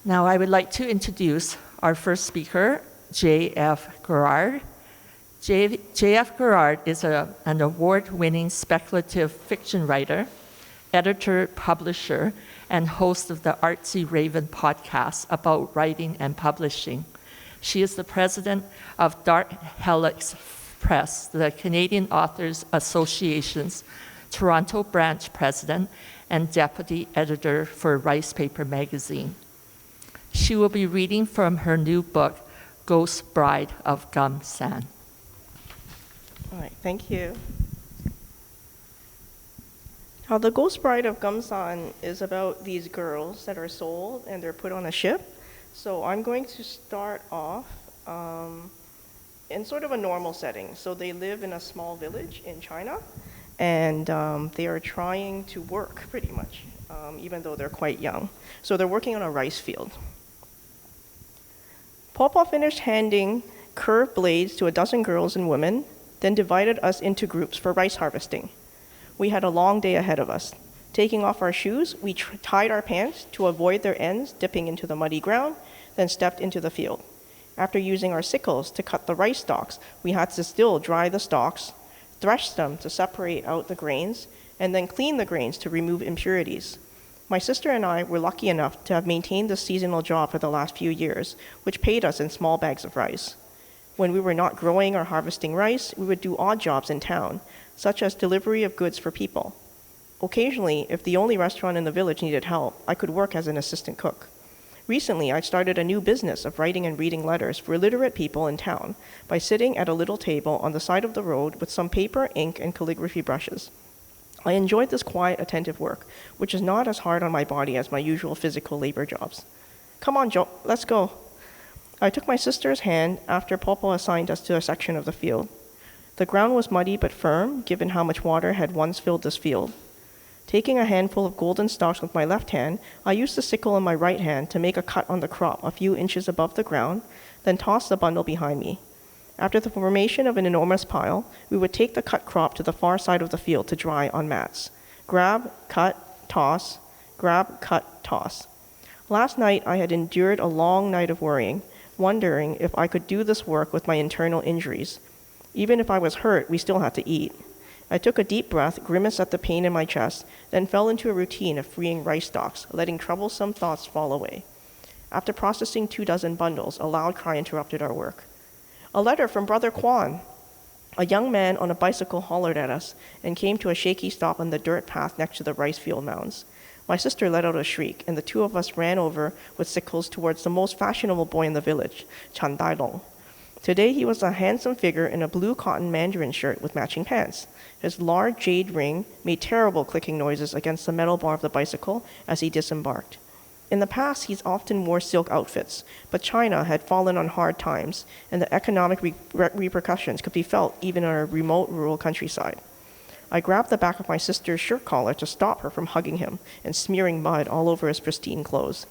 Now I would like to introduce our first speaker, J.F. Garrard. J.F. Garrard is an award-winning speculative fiction writer, editor, publisher, and host of the Artsy Raven podcast about writing and publishing. She is the president of Dark Helix Press, the Canadian Authors Association's Toronto branch president and deputy editor for Rice Paper magazine. She will be reading from her new book, Ghost Bride of Gum San. All right, thank you. The Ghost Bride of Gum San is about these girls that are sold and they're put on a ship. So I'm going to start off in sort of a normal setting. So they live in a small village in China, and they are trying to work pretty much, even though they're quite young. So they're working on a rice field. Pawpaw finished handing curved blades to a dozen girls and women, then divided us into groups for rice harvesting. We had a long day ahead of us. Taking off our shoes, we tied our pants to avoid their ends dipping into the muddy ground, then stepped into the field. After using our sickles to cut the rice stalks, we had to still dry the stalks, thresh them to separate out the grains, and then clean the grains to remove impurities. My sister and I were lucky enough to have maintained this seasonal job for the last few years, which paid us in small bags of rice. When we were not growing or harvesting rice, we would do odd jobs in town, such as delivery of goods for people. Occasionally, if the only restaurant in the village needed help, I could work as an assistant cook. Recently, I started a new business of writing and reading letters for illiterate people in town by sitting at a little table on the side of the road with some paper, ink, and calligraphy brushes. I enjoyed this quiet, attentive work, which is not as hard on my body as my usual physical labor jobs. Come on, Joe, let's go. I took my sister's hand after Pawpaw assigned us to a section of the field. The ground was muddy but firm, given how much water had once filled this field. Taking a handful of golden stalks with my left hand, I used the sickle in my right hand to make a cut on the crop a few inches above the ground, then toss the bundle behind me. After the formation of an enormous pile, we would take the cut crop to the far side of the field to dry on mats. Grab, cut, toss, grab, cut, toss. Last night, I had endured a long night of worrying, wondering if I could do this work with my internal injuries. Even if I was hurt, we still had to eat. I took a deep breath, grimaced at the pain in my chest, then fell into a routine of freeing rice stalks, letting troublesome thoughts fall away. After processing 24 bundles, a loud cry interrupted our work. A letter from Brother Kwan. A young man on a bicycle hollered at us and came to a shaky stop on the dirt path next to the rice field mounds. My sister let out a shriek, and the two of us ran over with sickles towards the most fashionable boy in the village, Chan Dailong. Today he was a handsome figure in a blue cotton mandarin shirt with matching pants. His large jade ring made terrible clicking noises against the metal bar of the bicycle as he disembarked. In the past, he's often wore silk outfits, but China had fallen on hard times, and the economic repercussions could be felt even in our remote rural countryside. I grabbed the back of my sister's shirt collar to stop her from hugging him and smearing mud all over his pristine clothes.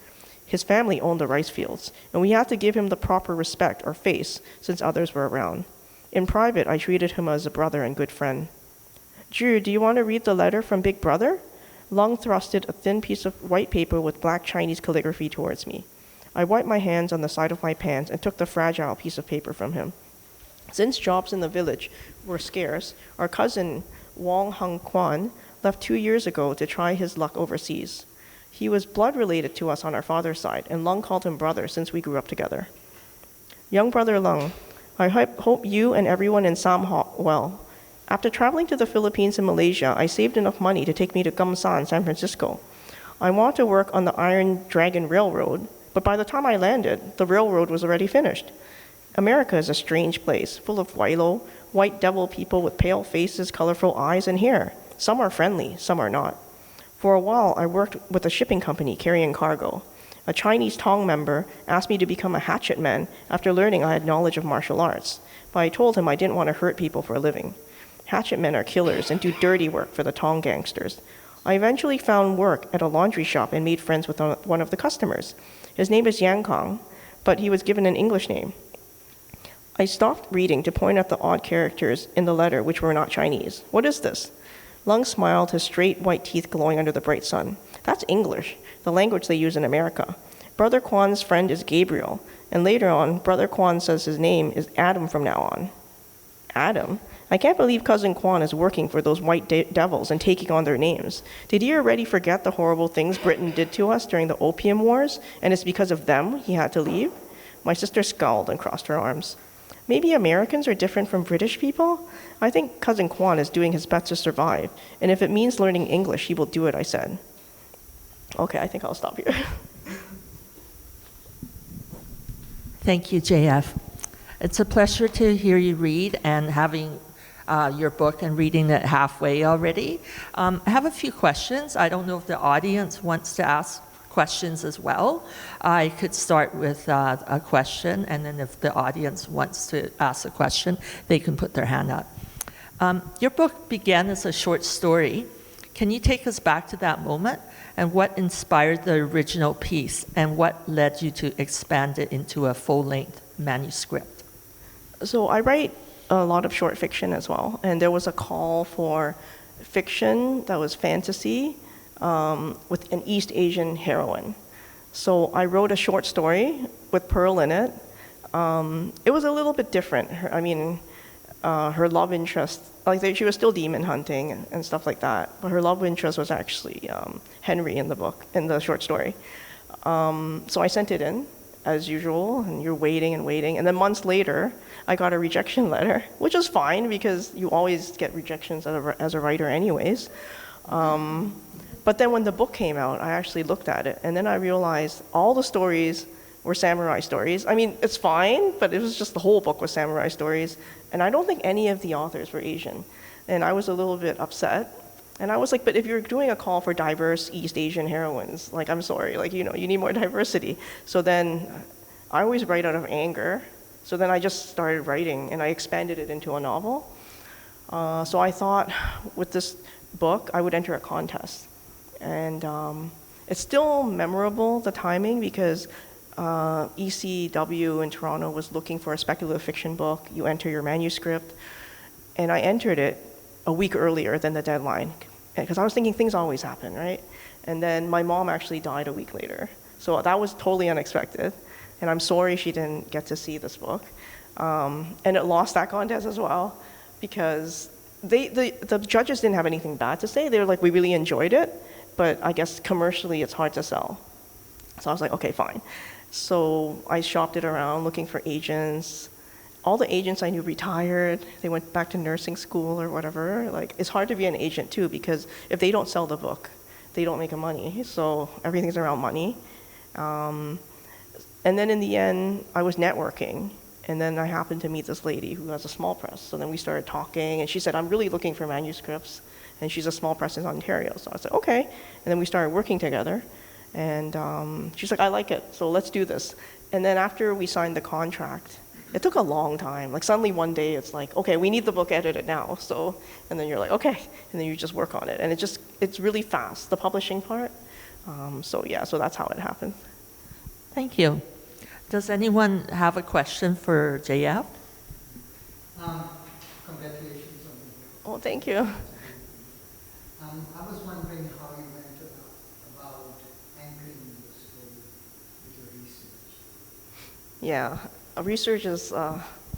His family owned the rice fields, and we had to give him the proper respect or face since others were around. In private, I treated him as a brother and good friend. Drew, do you want to read the letter from Big Brother? Lung thrusted a thin piece of white paper with black Chinese calligraphy towards me. I wiped my hands on the side of my pants and took the fragile piece of paper from him. Since jobs in the village were scarce, our cousin Wong Hung Kwan left 2 years ago to try his luck overseas. He was blood related to us on our father's side, and Lung called him brother since we grew up together. Young brother Lung, I hope you and everyone in Samho well. After traveling to the Philippines and Malaysia, I saved enough money to take me to Gamsan, San Francisco. I want to work on the Iron Dragon Railroad, but by the time I landed, the railroad was already finished. America is a strange place, full of huaylo, white devil people with pale faces, colorful eyes, and hair. Some are friendly, some are not. For a while, I worked with a shipping company carrying cargo. A Chinese Tong member asked me to become a hatchet man after learning I had knowledge of martial arts, but I told him I didn't want to hurt people for a living. Hatchet men are killers and do dirty work for the Tong gangsters. I eventually found work at a laundry shop and made friends with one of the customers. His name is Yang Kong, but he was given an English name. I stopped reading to point at the odd characters in the letter which were not Chinese. What is this? Lung smiled, his straight white teeth glowing under the bright sun. That's English, the language they use in America. Brother Kwan's friend is Gabriel, and later on, Brother Kwan says his name is Adam from now on. Adam? I can't believe Cousin Kwan is working for those white devils and taking on their names. Did he already forget the horrible things Britain did to us during the Opium Wars, and it's because of them he had to leave? My sister scowled and crossed her arms. Maybe Americans are different from British people? I think Cousin Kwan is doing his best to survive, and if it means learning English, he will do it, I said. Okay, I think I'll stop here. Thank you, JF. It's a pleasure to hear you read and having your book and reading it halfway already. I have a few questions. I don't know if the audience wants to ask questions as well. I could start with a question, and then if the audience wants to ask a question, they can put their hand up. Your book began as a short story. Can you take us back to that moment, and what inspired the original piece, and what led you to expand it into a full-length manuscript? So I write a lot of short fiction as well, and there was a call for fiction that was fantasy with an East Asian heroine. So I wrote a short story with Pearl in it. It was a little bit different. Her love interest, she was still demon hunting and stuff like that, but her love interest was actually Henry in the book, in the short story. So I sent it in, as usual, and you're waiting and waiting. And then months later, I got a rejection letter, which is fine because you always get rejections as a writer anyways. But then when the book came out, I actually looked at it, and then I realized all the stories were samurai stories. I mean, it's fine, but it was just the whole book was samurai stories, and I don't think any of the authors were Asian. And I was a little bit upset. And I was like, but if you're doing a call for diverse East Asian heroines, I'm sorry, you need more diversity. So then I always write out of anger. So then I just started writing, and I expanded it into a novel. So I thought with this book, I would enter a contest. And it's still memorable, the timing, because ECW in Toronto was looking for a speculative fiction book. You enter your manuscript. And I entered it a week earlier than the deadline, because I was thinking things always happen, right? And then my mom actually died a week later. So that was totally unexpected. And I'm sorry she didn't get to see this book. And it lost that contest as well, because the judges didn't have anything bad to say. They were like, we really enjoyed it, but I guess commercially it's hard to sell. So I was like, okay, fine. So I shopped it around looking for agents. All the agents I knew retired. They went back to nursing school or whatever. It's hard to be an agent too, because if they don't sell the book, they don't make money. So everything's around money. And then in the end, I was networking. And then I happened to meet this lady who has a small press. So then we started talking, and she said, I'm really looking for manuscripts. And she's a small press in Ontario. So I said, okay. And then we started working together. And she's like, I like it, so let's do this. And then after we signed the contract, it took a long time. Suddenly one day it's like, okay, we need the book edited now. So, and then you're like, okay. And then you just work on it. And it's really fast, the publishing part. So that's how it happened. Thank you. Does anyone have a question for JF? Congratulations on the book. Oh, thank you. I was wondering how you went about anchoring the story with your research. Yeah, research is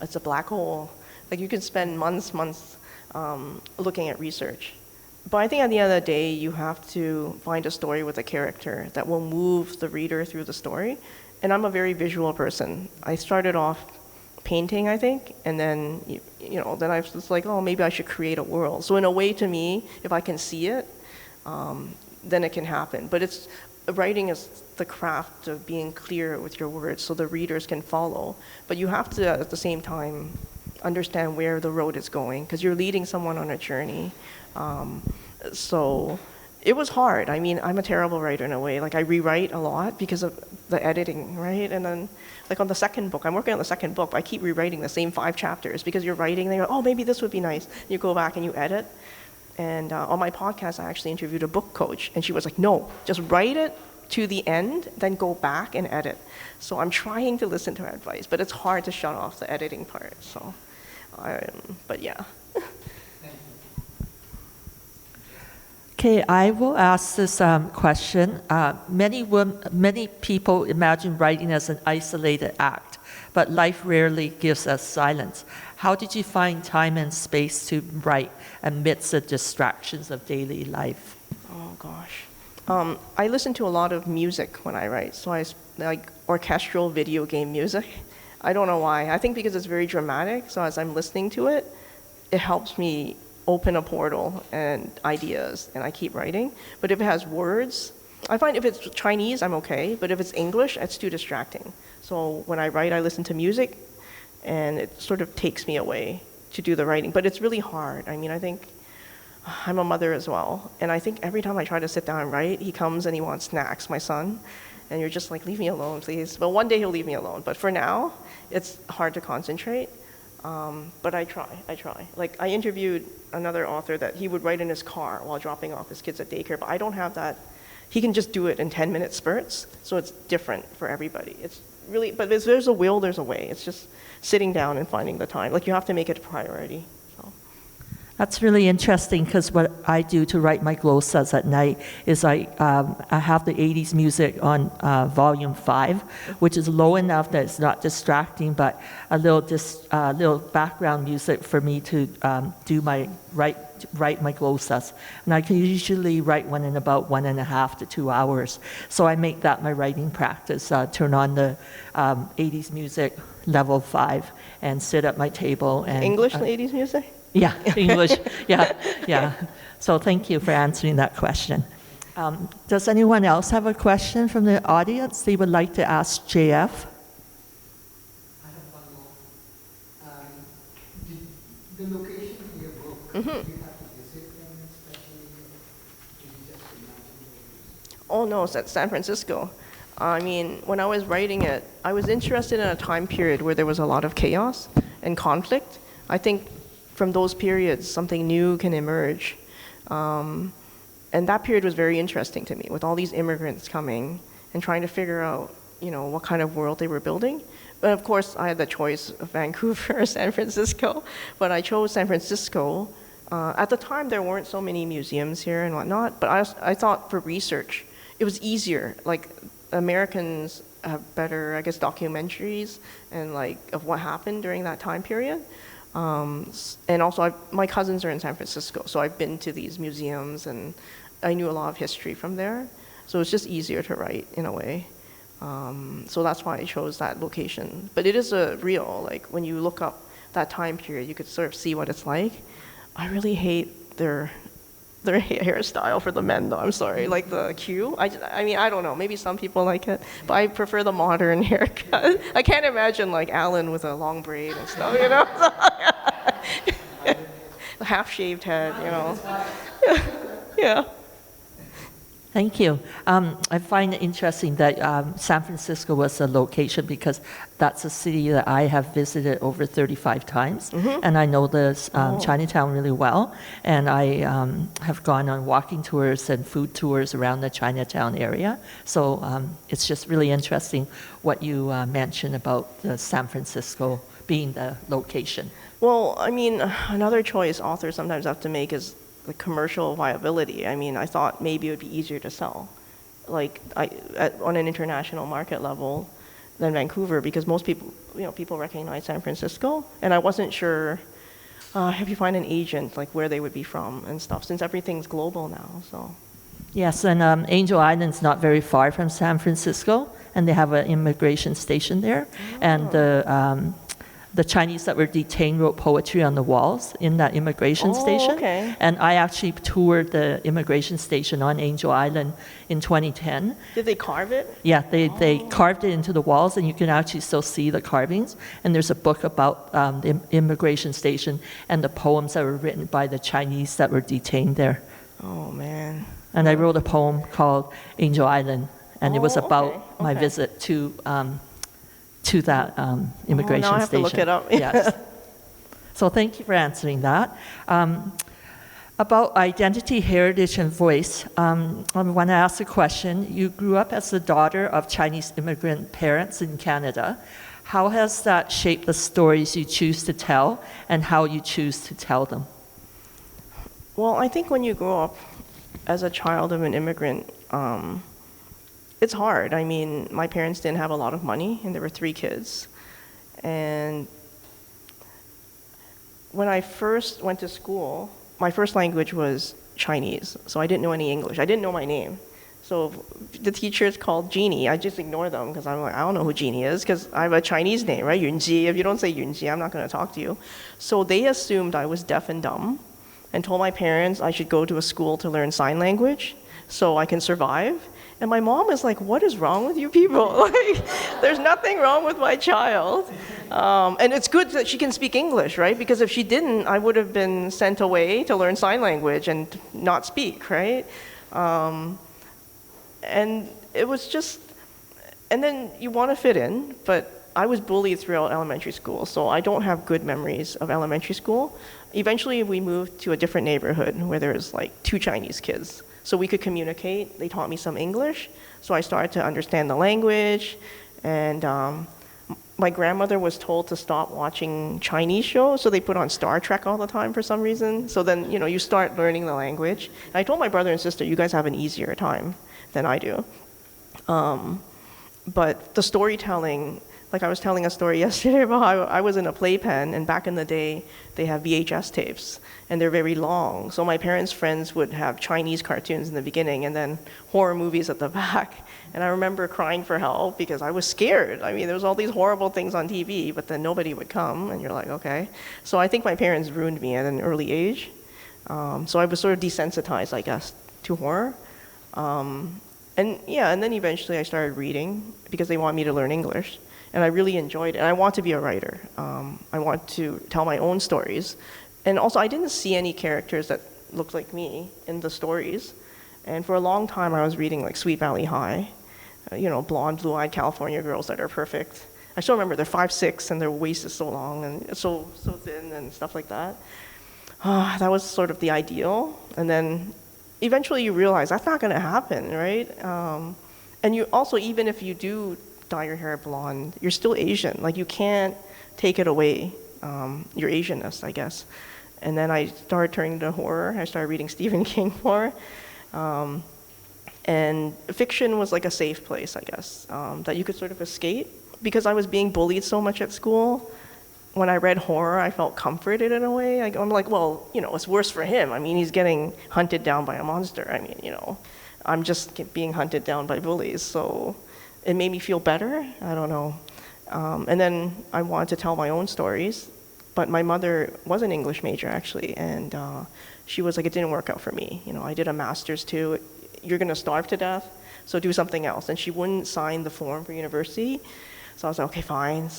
it's a black hole. You can spend months looking at research. But I think at the end of the day, you have to find a story with a character that will move the reader through the story. And I'm a very visual person. I started off painting, I think, and then then I was just like, oh, maybe I should create a world. So in a way, to me, if I can see it, then it can happen. But writing is the craft of being clear with your words so the readers can follow. But you have to, at the same time, understand where the road is going, because you're leading someone on a journey. So it was hard. I mean, I'm a terrible writer in a way. I rewrite a lot because of the editing, right? And then, on the second book, I'm working on the second book, but I keep rewriting the same 5 chapters because you're writing, and you're like, oh, maybe this would be nice. And you go back and you edit. And on my podcast, I actually interviewed a book coach, and she was like, no, just write it to the end, then go back and edit. So I'm trying to listen to her advice, but it's hard to shut off the editing part. So, but yeah. Okay, I will ask this question. Many people imagine writing as an isolated act, but life rarely gives us silence. How did you find time and space to write amidst the distractions of daily life? Oh gosh. I listen to a lot of music when I write, so I like orchestral video game music. I don't know why. I think because it's very dramatic, so as I'm listening to it, it helps me open a portal and ideas, and I keep writing. But if it has words, I find if it's Chinese, I'm okay, but if it's English, it's too distracting. So when I write, I listen to music, and it sort of takes me away to do the writing. But it's really hard. I mean, I think I'm a mother as well, and I think every time I try to sit down and write, he comes and he wants snacks, my son, and you're just like, leave me alone, please. But one day he'll leave me alone. But for now, it's hard to concentrate. But I try. Like, I interviewed another author that he would write in his car while dropping off his kids at daycare, but I don't have that. He can just do it in 10-minute spurts, so it's different for everybody. It's really, but if there's a will, there's a way. It's just sitting down and finding the time. Like, you have to make it a priority. So. That's really interesting because what I do to write my glosas at night is I have the 80s music on volume 5, which is low enough that it's not distracting, but a little background music for me to write my glosas. And I can usually write one in about 1.5 to 2 hours. So I make that my writing practice, turn on the 80s music, level 5, and sit at my table. And English 80s music? Yeah, English. Yeah. So thank you for answering that question. Does anyone else have a question from the audience they would like to ask JF? I have one more. The location of your book, do you have to visit them especially, or do you just imagine those? Oh no, it's at San Francisco. I mean, when I was writing it, I was interested in a time period where there was a lot of chaos and conflict. I think from those periods, something new can emerge. And that period was very interesting to me, with all these immigrants coming and trying to figure out, what kind of world they were building. But of course, I had the choice of Vancouver or San Francisco, but I chose San Francisco. At the time, there weren't so many museums here and whatnot, but I thought for research, it was easier. Like, Americans have better, I guess, documentaries and of what happened during that time period. And also, my cousins are in San Francisco, so I've been to these museums, and I knew a lot of history from there. So it's just easier to write in a way. So that's why I chose that location. But it is real, when you look up that time period, you could sort of see what it's like. I really hate their hairstyle for the men, though. I'm sorry, like the queue. I mean, I don't know. Maybe some people like it, but I prefer the modern haircut. I can't imagine Alan with a long braid and stuff, half-shaved head, Yeah. Thank you. I find it interesting that San Francisco was the location because that's a city that I have visited over 35 times, and I know this Chinatown really well, and I have gone on walking tours and food tours around the Chinatown area. So it's just really interesting what you mentioned about San Francisco being the location. Well, I mean, another choice authors sometimes have to make is the commercial viability. I mean, I thought maybe it would be easier to sell, on an international market level than Vancouver, because most people, people recognize San Francisco, and I wasn't sure if you find an agent, where they would be from and stuff, since everything's global now, so. Yes, and Angel Island's not very far from San Francisco, and they have an immigration station there, and the Chinese that were detained wrote poetry on the walls in that immigration station. Okay. And I actually toured the immigration station on Angel Island in 2010. Did they carve it? Yeah, they carved it into the walls, and you can actually still see the carvings. And there's a book about the immigration station and the poems that were written by the Chinese that were detained there. Oh, man. And I wrote a poem called Angel Island, and it was about my visit to that immigration now I have station. to look it up. Yes. So thank you for answering that. About identity, heritage, and voice, I want to ask a question. You grew up as the daughter of Chinese immigrant parents in Canada. How has that shaped the stories you choose to tell and how you choose to tell them? Well, I think when you grow up as a child of an immigrant, it's hard. I mean, my parents didn't have a lot of money, and there were 3 kids. And when I first went to school, my first language was Chinese, so I didn't know any English. I didn't know my name. So the teachers called Jeannie. I just ignore them because I'm like, I don't know who Jeannie is because I have a Chinese name, right? Yunji. If you don't say Yunji, I'm not going to talk to you. So they assumed I was deaf and dumb and told my parents I should go to a school to learn sign language so I can survive. And my mom is like, what is wrong with you people? Like, there's nothing wrong with my child. And it's good that she can speak English, right? Because if she didn't, I would have been sent away to learn sign language and not speak, right? And it was just, and then you want to fit in, but I was bullied throughout elementary school, so I don't have good memories of elementary school. Eventually, we moved to a different neighborhood where there was like 2 Chinese kids. So we could communicate. They taught me some English, so I started to understand the language. And my grandmother was told to stop watching Chinese shows, so they put on Star Trek all the time for some reason. So then, you start learning the language. And I told my brother and sister, you guys have an easier time than I do. But the storytelling, like I was telling a story yesterday about how I was in a playpen, and back in the day, they have VHS tapes, and they're very long. So my parents' friends would have Chinese cartoons in the beginning, and then horror movies at the back. And I remember crying for help because I was scared. I mean, there was all these horrible things on TV, but then nobody would come, and you're like, okay. So I think my parents ruined me at an early age. So I was sort of desensitized, I guess, to horror. And then eventually I started reading because they want me to learn English. And I really enjoyed it. And I want to be a writer. I want to tell my own stories. And also, I didn't see any characters that looked like me in the stories. And for a long time, I was reading like Sweet Valley High, blonde, blue-eyed California girls that are perfect. I still remember they're 5'6", and their waist is so long and so thin and stuff like that. That was sort of the ideal. And then eventually you realize that's not going to happen, right? And you also, even if you do dye your hair blonde, you're still Asian. Like, you can't take it away, your Asianness, I guess. And then I started turning to horror. I started reading Stephen King more. And fiction was like a safe place, I guess, that you could sort of escape. Because I was being bullied so much at school, when I read horror, I felt comforted in a way. I'm like, well, it's worse for him. I mean, he's getting hunted down by a monster. I mean, I'm just being hunted down by bullies. So it made me feel better. I don't know. And then I wanted to tell my own stories. But my mother was an English major, actually. And she was like, it didn't work out for me. I did a master's too. You're going to starve to death, so do something else. And she wouldn't sign the form for university. So I was like, okay, fine.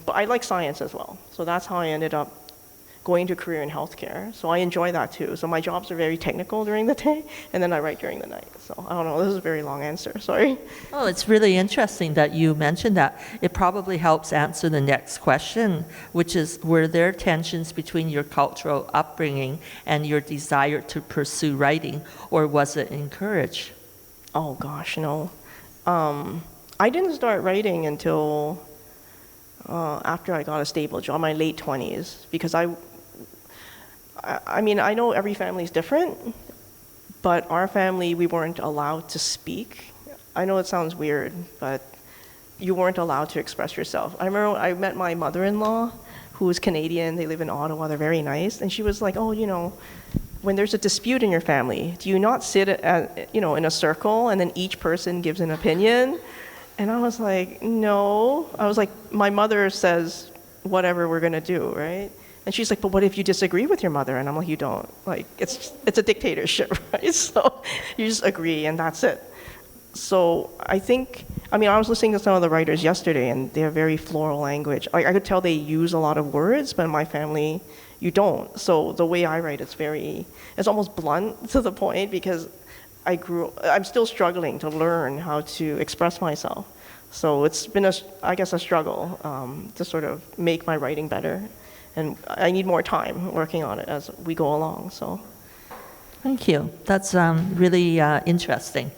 But I like science as well. So that's how I ended up going to a career in healthcare. So I enjoy that too. So my jobs are very technical during the day, and then I write during the night. So I don't know, this is a very long answer, sorry. Oh, it's really interesting that you mentioned that. It probably helps answer the next question, which is, were there tensions between your cultural upbringing and your desire to pursue writing, or was it encouraged? Oh gosh, no. I didn't start writing until after I got a stable job, my late 20s, because I mean, I know every family is different, but our family, we weren't allowed to speak. I know it sounds weird, but you weren't allowed to express yourself. I remember I met my mother-in-law, who is Canadian. They live in Ottawa. They're very nice. And she was like, oh, when there's a dispute in your family, do you not sit in a circle and then each person gives an opinion? And I was like, no. I was like, my mother says whatever we're going to do, right? And she's like, but what if you disagree with your mother? And I'm like, you don't. Like, it's a dictatorship, right? So you just agree, and that's it. So I was listening to some of the writers yesterday, and they have very floral language. I could tell they use a lot of words, but in my family, you don't. So the way I write, it's almost blunt to the point, because I'm still struggling to learn how to express myself. So it's been, a struggle to sort of make my writing better. And I need more time working on it as we go along, so. Thank you. That's really interesting.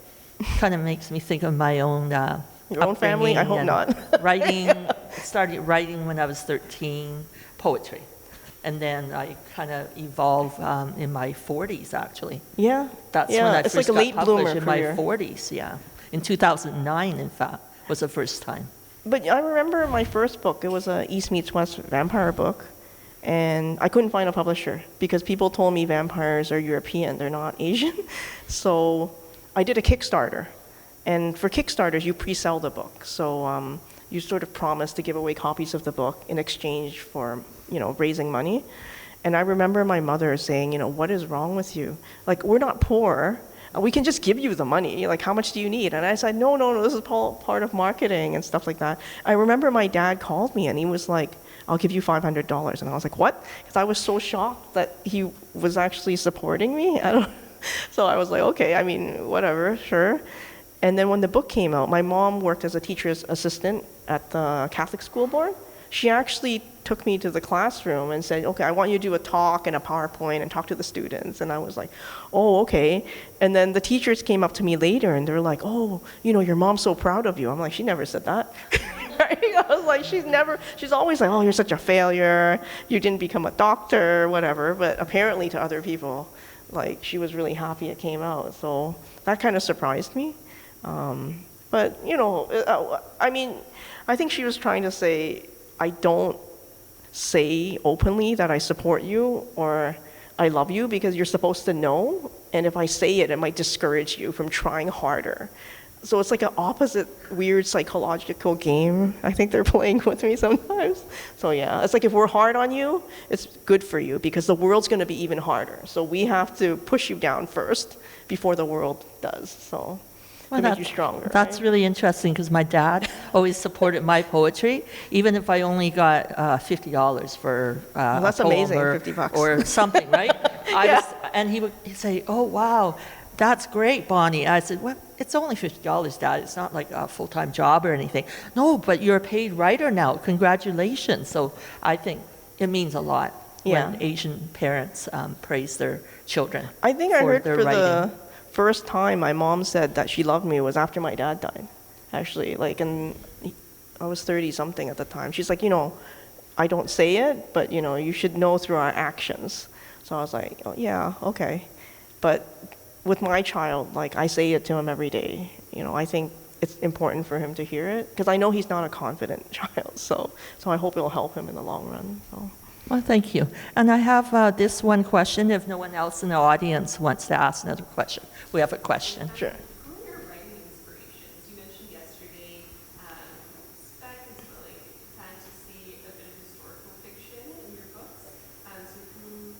Kind of makes me think of my own Your own family? I hope not. Started writing when I was 13, poetry. And then I kind of evolved in my 40s, actually. Yeah. That's yeah, when I it's first like a got late bloomer published in my career. 40s, yeah. In 2009, in fact, was the first time. But I remember my first book, it was a East Meets West vampire book, and I couldn't find a publisher because people told me vampires are European, they're not Asian. So I did a Kickstarter, and for Kickstarters, you pre-sell the book. So you sort of promise to give away copies of the book in exchange for, raising money. And I remember my mother saying, what is wrong with you? Like, we're not poor. We can just give you the money. Like, how much do you need? And I said, no, this is part of marketing and stuff like that. I remember my dad called me and he was like, I'll give you $500. And I was like, what? Because I was so shocked that he was actually supporting me. So I was like, okay, whatever, sure. And then when the book came out, my mom worked as a teacher's assistant at the Catholic school board. She actually took me to the classroom and said, okay, I want you to do a talk and a PowerPoint and talk to the students. And I was like, oh, okay. And then the teachers came up to me later and they're like, oh, your mom's so proud of you. I'm like, she never said that. I was like, she's always like, oh, you're such a failure. You didn't become a doctor, whatever. But apparently to other people, like, she was really happy it came out. So that kind of surprised me. But, I think she was trying to say, I don't say openly that I support you or I love you because you're supposed to know. And if I say it, it might discourage you from trying harder. So it's like an opposite weird psychological game I think they're playing with me sometimes. So yeah, it's like if we're hard on you, it's good for you because the world's going to be even harder. So we have to push you down first before the world does. So to make you stronger. That's right? really interesting because my dad always supported my poetry, even if I only got $50 for that's a poem amazing, $50. or something, right? And he'd say, oh, wow, that's great, Bonnie. I said, well, it's only $50, Dad. It's not like a full-time job or anything. No, but you're a paid writer now. Congratulations. So I think it means a lot when Asian parents praise their children. I think I heard their for writing. the first time my mom said that she loved me was after my dad died, actually. And I was 30-something at the time. She's like, I don't say it, but, you should know through our actions. So I was like, oh, yeah, okay. But with my child, like, I say it to him every day. I think it's important for him to hear it because I know he's not a confident child. So I hope it'll help him in the long run. So. Well, thank you. And I have this one question, if no one else in the audience wants to ask another question. We have a question. Sure. Who are your writing inspirations? You mentioned yesterday spec as well, like fantasy, a bit of historical fiction in your books. So who,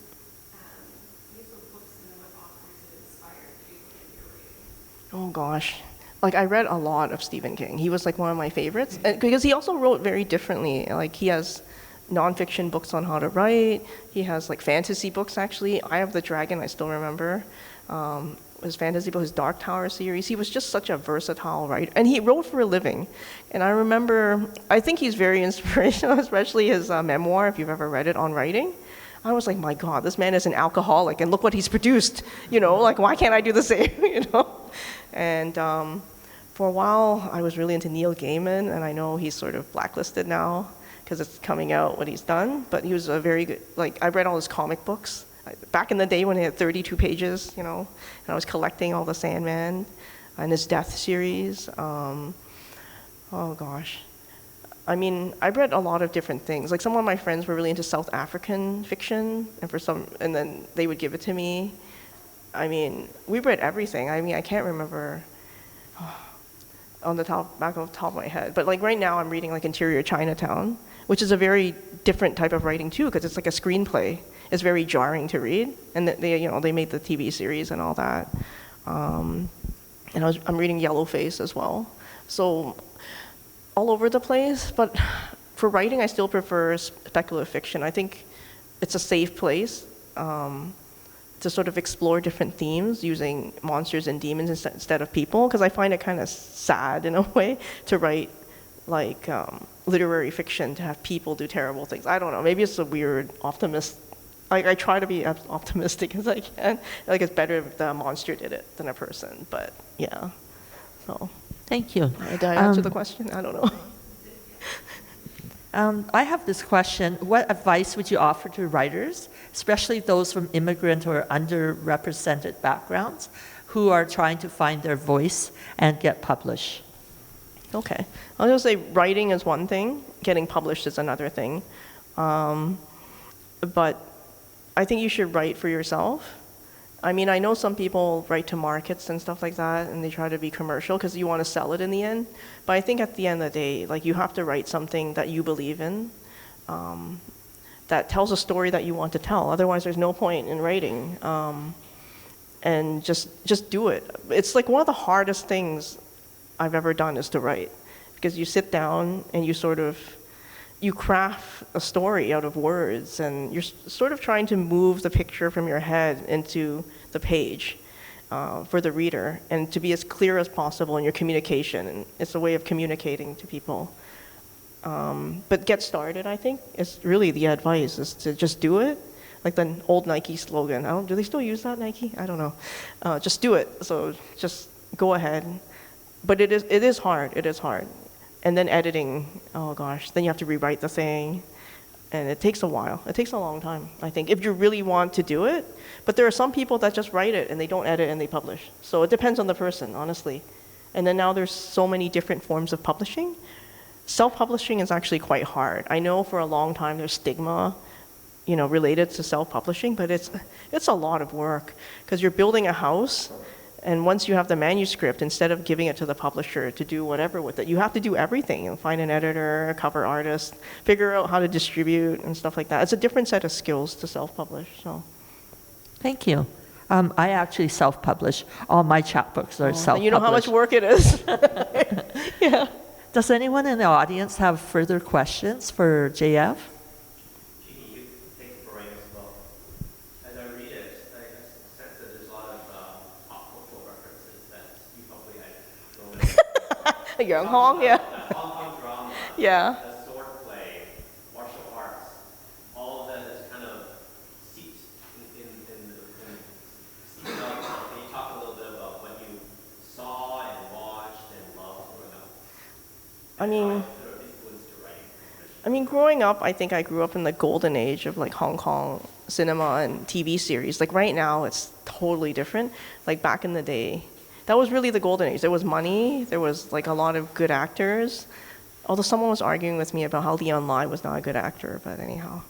what books and what authors have inspired you in your writing? Oh, gosh. Like, I read a lot of Stephen King. He was, like, one of my favorites. Because he also wrote very differently. Like, he has nonfiction books on how to write. He has, like, fantasy books, actually. Eye of the Dragon, I still remember. His fantasy book, his Dark Tower series. He was just such a versatile writer. And he wrote for a living. And I remember, I think he's very inspirational, especially his memoir, if you've ever read it, on writing. I was like, my God, this man is an alcoholic, and look what he's produced. Like, why can't I do the same, And for a while, I was really into Neil Gaiman, and I know he's sort of blacklisted now because it's coming out what he's done. But he was a very good, like, I read all his comic books. Back in the day when he had 32 pages, and I was collecting all the Sandman and his Death series. Oh, gosh. I read a lot of different things. Like, some of my friends were really into South African fiction, and then they would give it to me. We read everything. I can't remember on the back of the top of my head. But, like, right now I'm reading, like, Interior Chinatown, which is a very different type of writing, too, because it's like a screenplay. It's very jarring to read. And they made the TV series and all that. And I'm reading Yellowface as well. So all over the place, but for writing, I still prefer speculative fiction. I think it's a safe place to sort of explore different themes using monsters and demons instead of people, because I find it kind of sad in a way to write like literary fiction to have people do terrible things. I don't know, maybe it's a weird optimist. I try to be as optimistic as I can. Like, it's better if the monster did it than a person, but yeah, so. Thank you. Did I answer the question? I don't know. I have this question. What advice would you offer to writers, especially those from immigrant or underrepresented backgrounds, who are trying to find their voice and get published? Okay. I'll just say writing is one thing, getting published is another thing. But I think you should write for yourself. I mean, I know some people write to markets and stuff like that, and they try to be commercial because you want to sell it in the end. But I think at the end of the day, like, you have to write something that you believe in, that tells a story that you want to tell. Otherwise, there's no point in writing. And just do it. It's like one of the hardest things I've ever done is to write, because you sit down and you craft a story out of words, and you're sort of trying to move the picture from your head into the page for the reader, and to be as clear as possible in your communication. And it's a way of communicating to people. But get started, I think, is really the advice, is to just do it. Like the old Nike slogan. Do they still use that, Nike? I don't know. Just do it. So just go ahead. But it is hard. It is hard. And then editing, oh gosh, then you have to rewrite the thing. And it takes a while. It takes a long time, I think, if you really want to do it. But there are some people that just write it and they don't edit and they publish. So it depends on the person, honestly. And then now there's so many different forms of publishing. Self-publishing is actually quite hard. I know for a long time there's stigma, related to self-publishing, but it's a lot of work, because you're building a house. And once you have the manuscript, instead of giving it to the publisher to do whatever with it, you have to do everything. Find an editor, a cover artist, figure out how to distribute and stuff like that. It's a different set of skills to self-publish. So, Thank you. I actually self-publish. All my chapbooks are self-published. You know how much work it is. Yeah. Does anyone in the audience have further questions for JF? Young Hong, yeah. Hong Kong drama, Yeah. the sword play, martial arts, all of that is kind of seeped in seeped out. Can you talk a little bit about what you saw and watched and loved growing up? I mean, Influenced your writing? growing up, I think I grew up in the golden age of like Hong Kong cinema and TV series. Like right now, it's totally different. Like back in the day, that was really the golden age. There was money, there was like a lot of good actors. Although someone was arguing with me about how Leon Lai was not a good actor, but anyhow,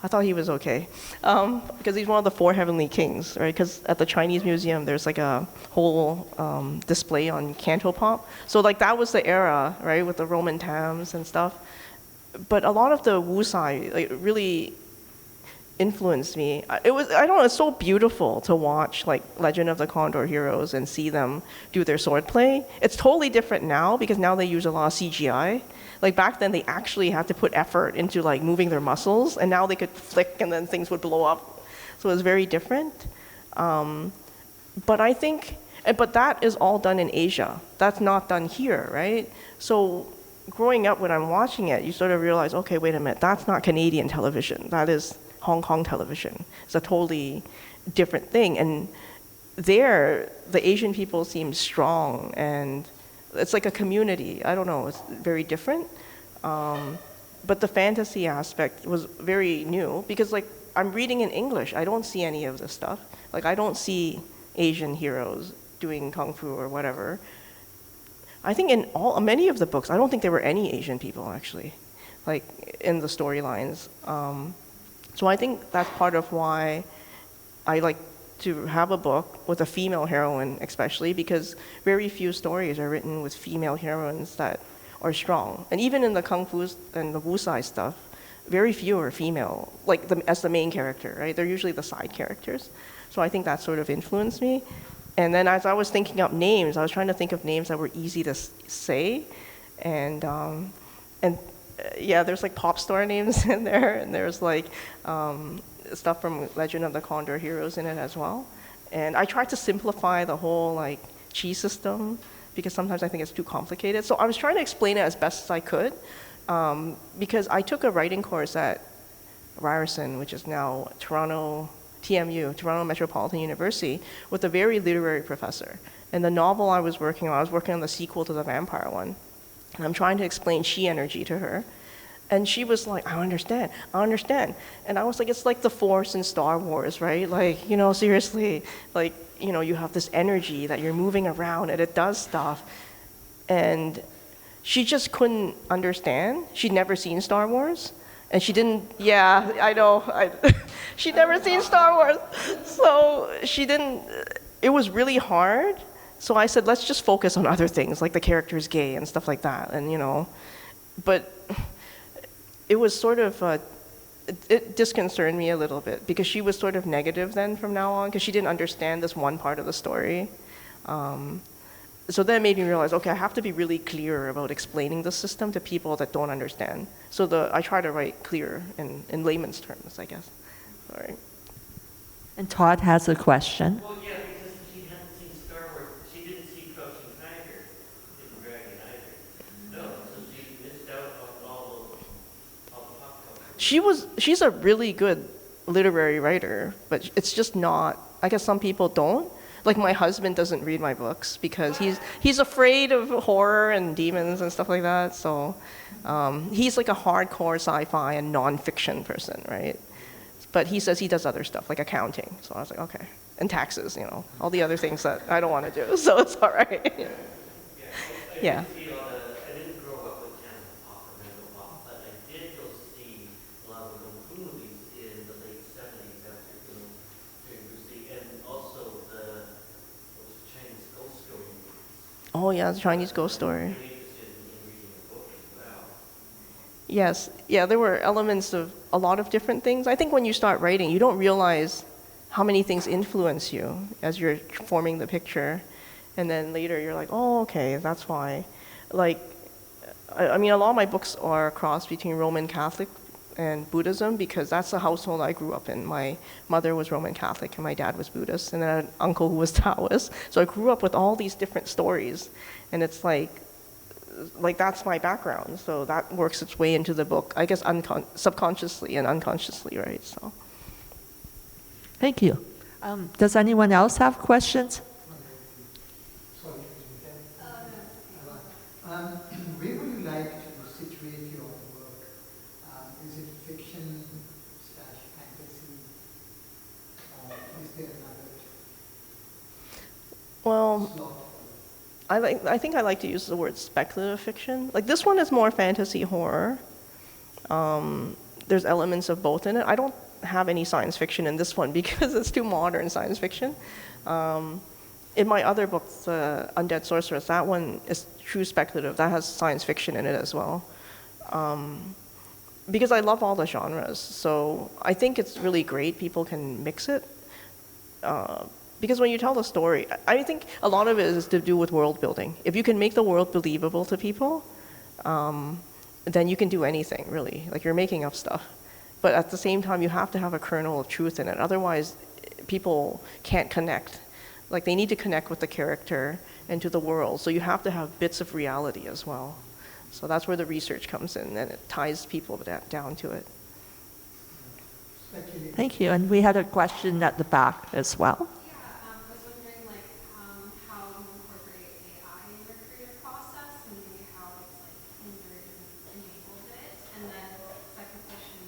I thought he was okay. Because he's one of the four heavenly kings, right? Because at the Chinese museum, there's like a whole display on Cantopop. So like that was the era, right, with the Roman Thames and stuff. But a lot of the wuxia like really influenced me. I don't know, it's so beautiful to watch like Legend of the Condor Heroes and see them do their sword play. It's totally different now, because now they use a lot of CGI. Like back then they actually had to put effort into like moving their muscles, and now they could flick and then things would blow up. So it's very different. But I think, but that is all done in Asia. That's not done here, right? So growing up when I'm watching it, you sort of realize, okay, wait a minute, that's not Canadian television. That is Hong Kong television. It's a totally different thing. And there, the Asian people seem strong, and it's like a community. I don't know, it's very different. But the fantasy aspect was very new, because like I'm reading in English. I don't see any of this stuff. Like I don't see Asian heroes doing kung fu or whatever. I think in many of the books, I don't think there were any Asian people actually, like in the storylines. So I think that's part of why I like to have a book with a female heroine, especially because very few stories are written with female heroines that are strong. And even in the kung fu and the wuxia stuff, very few are female, like as the main character, right? They're usually the side characters. So I think that sort of influenced me. And then as I was thinking up names, I was trying to think of names that were easy to say. Yeah, there's like pop star names in there, and there's like stuff from Legend of the Condor Heroes in it as well. And I tried to simplify the whole like chi system, because sometimes I think it's too complicated. So I was trying to explain it as best as I could, because I took a writing course at Ryerson, which is now TMU, Toronto Metropolitan University, with a very literary professor. And the novel I was working on the sequel to the vampire one. And I'm trying to explain chi energy to her. And she was like, I understand, I understand. And I was like, it's like the Force in Star Wars, right? Like, you know, seriously, like, you know, you have this energy that you're moving around and it does stuff. And she just couldn't understand. She'd never seen Star Wars. And she didn't, yeah, I know. She'd never seen Star Wars. So she didn't, it was really hard. So I said, let's just focus on other things, like the character's gay and stuff like that. And, you know, but it was sort of, it disconcerted me a little bit because she was sort of negative then from now on because she didn't understand this one part of the story. So that made me realize, okay, I have to be really clear about explaining the system to people that don't understand. So I try to write clear in layman's terms, I guess. All right. And Todd has a question. Well, yeah, because she hadn't seen Star Wars. She didn't see Crouching Tiger, Hidden Dragon either. No, so she missed out on all the pop culture. She's a really good literary writer, but it's just not, I guess some people don't. Like my husband doesn't read my books because he's afraid of horror and demons and stuff like that. So he's like a hardcore sci-fi and nonfiction person, right? But he says he does other stuff like accounting. So I was like, okay, and taxes, you know, all the other things that I don't want to do. So it's all right. Yeah. I didn't grow up with Canada pop or Mego pop, but I did go see a lot of the movies in the late 70s after doing Bruce Lee, and also those Chinese ghost story movies. Oh yeah, the Chinese ghost story. I'm really interested in reading a book as well. Yes, yeah, there were elements of a lot of different things. I think when you start writing, you don't realize how many things influence you as you're forming the picture. And then later you're like, oh, okay, that's why. Like, I mean, a lot of my books are a cross between Roman Catholic and Buddhism because that's the household I grew up in. My mother was Roman Catholic and my dad was Buddhist, and then I had an uncle who was Taoist. So I grew up with all these different stories. And it's like that's my background. So that works its way into the book, I guess subconsciously and unconsciously, right? So. Thank you. Does anyone else have questions? Sorry, where would you like to situate your work? Is it fiction / fantasy? Or is there another Well, slot? I think I like to use the word speculative fiction. Like this one is more fantasy horror. There's elements of both in it. I don't have any science fiction in this one because it's too modern science fiction. In my other book, The Undead Sorceress, that one is true speculative. That has science fiction in it as well. Because I love all the genres. So I think it's really great people can mix it. Because when you tell the story, I think a lot of it is to do with world building. If you can make the world believable to people, then you can do anything, really. Like you're making up stuff. But at the same time, you have to have a kernel of truth in it. Otherwise, people can't connect. Like they need to connect with the character and to the world. So you have to have bits of reality as well. So that's where the research comes in, and it ties people down to it. Thank you. And we had a question at the back as well. I was wondering, like, how you incorporate AI in your creative process and maybe how it's, like, hindered and enabled it. And then second question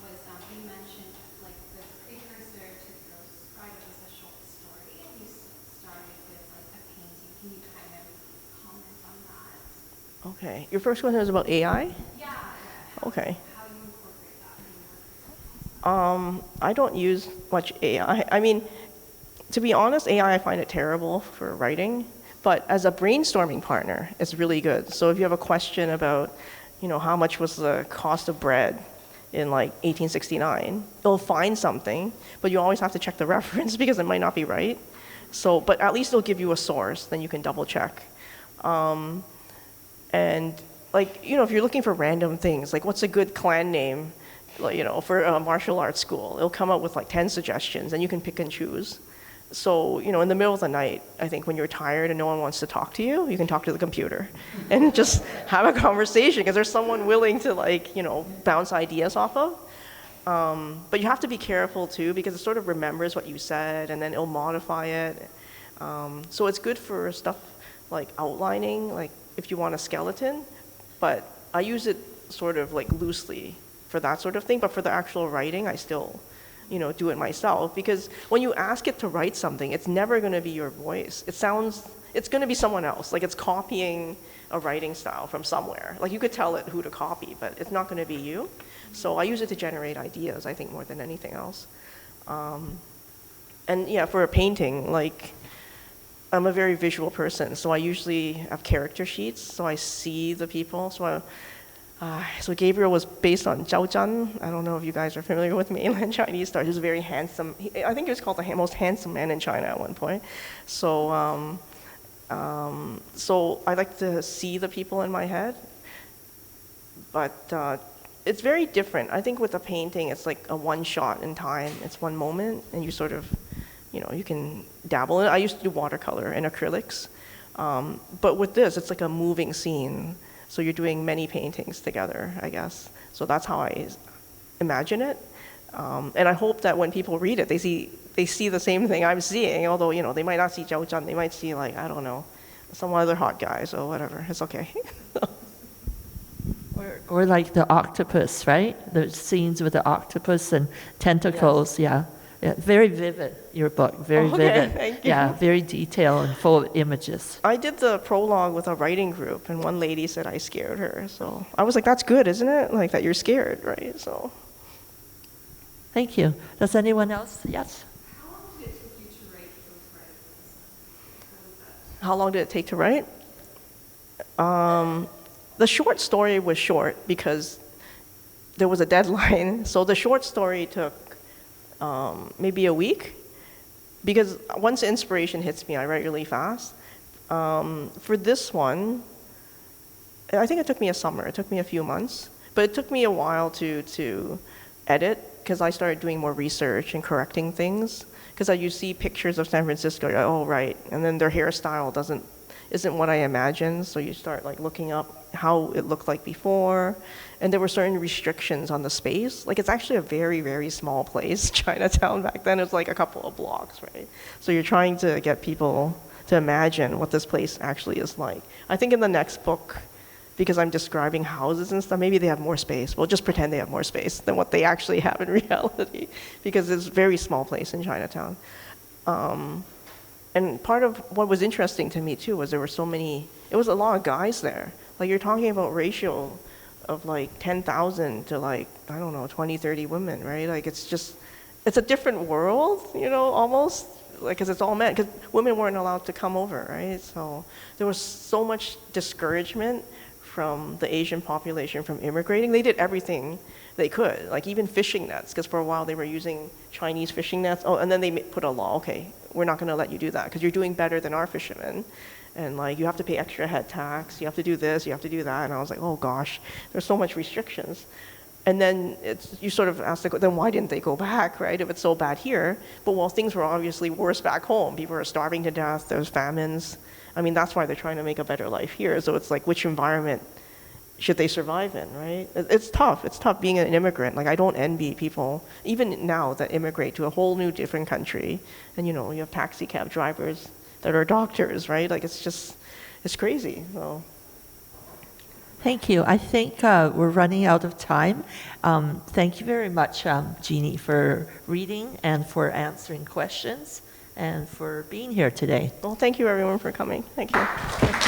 was, you mentioned, like, the precursor to Ghost Rider was a short story, and you started with, like, a painting. Can you kind of comment on that? Okay. Your first question was about AI? Yeah. Okay. How you incorporate that in your creative process. I don't use much AI. I mean, to be honest, AI, I find it terrible for writing, but as a brainstorming partner, it's really good. So if you have a question about, you know, how much was the cost of bread in like 1869, it'll find something, but you always have to check the reference because it might not be right. So, but at least it'll give you a source, then you can double check. And like, you know, if you're looking for random things, like what's a good clan name, you know, for a martial arts school, it'll come up with like 10 suggestions and you can pick and choose. So, you know, in the middle of the night, I think when you're tired and no one wants to talk to you, you can talk to the computer and just have a conversation because there's someone willing to like, you know, bounce ideas off of. But you have to be careful too because it sort of remembers what you said and then it'll modify it. So it's good for stuff like outlining, like if you want a skeleton, but I use it sort of like loosely for that sort of thing, but for the actual writing, I still, do it myself, because when you ask it to write something, it's never going to be your voice. It's going to be someone else. Like, it's copying a writing style from somewhere. Like, you could tell it who to copy, but it's not going to be you. So I use it to generate ideas, I think, more than anything else. And yeah, for a painting, like, I'm a very visual person, so I usually have character sheets, so I see the people. So Gabriel was based on Zhao Zhan. I don't know if you guys are familiar with mainland Chinese stars. He was very handsome. I think he was called the most handsome man in China at one point. So, so I like to see the people in my head, but it's very different. I think with a painting, it's like a one shot in time. It's one moment, and you sort of, you can dabble in it. I used to do watercolor and acrylics, but with this, it's like a moving scene. So you're doing many paintings together, I guess. So that's how I imagine it. And I hope that when people read it, they see the same thing I'm seeing, although, they might not see Zhao Zhan. They might see, like, I don't know, some other hot guy, so whatever. It's okay. Or like the octopus, right? The scenes with the octopus and tentacles, yeah. Yeah, very vivid, your book, very vivid. Thank you. Yeah, very detailed and full of images. I did the prologue with a writing group, and one lady said I scared her. So I was like, that's good, isn't it? Like, that you're scared, right? So. Thank you. Does anyone else? Yes? How long did it take you to write those writings? How was that? How long did it take to write? The short story was short because there was a deadline. So the short story took maybe a week, because once inspiration hits me, I write really fast. For this one, I think it took me a summer. It took me a few months, but it took me a while to edit, because I started doing more research and correcting things. Because you see pictures of San Francisco, you're like, oh right, and then their hairstyle isn't what I imagined. So you start like looking up how it looked like before. And there were certain restrictions on the space. Like, it's actually a very, very small place. Chinatown back then was like a couple of blocks, right? So you're trying to get people to imagine what this place actually is like. I think in the next book, because I'm describing houses and stuff, maybe they have more space. We'll just pretend they have more space than what they actually have in reality, because it's a very small place in Chinatown. And part of what was interesting to me too was there were it was a lot of guys there. Like, you're talking about ratio of like 10,000 to like, I don't know, 20, 30 women, right? Like, it's a different world, almost, like, because it's all men, because women weren't allowed to come over, right? So there was so much discouragement from the Asian population from immigrating. They did everything they could, like even fishing nets, because for a while they were using Chinese fishing nets. Oh, and then they put a law, okay, we're not going to let you do that because you're doing better than our fishermen. And like, you have to pay extra head tax, you have to do this, you have to do that. And I was like, oh gosh, there's so much restrictions. And then you sort of ask, then why didn't they go back, right, if it's so bad here? But well, things were obviously worse back home. People were starving to death, there was famines. I mean, that's why they're trying to make a better life here. So it's like, which environment should they survive in, right? It's tough. It's tough being an immigrant. Like, I don't envy people, even now, that immigrate to a whole new different country. And you have taxi cab drivers that are doctors, right? Like, it's crazy. So. Thank you. I think we're running out of time. Thank you very much, Jeannie, for reading and for answering questions and for being here today. Well, thank you everyone for coming. Thank you.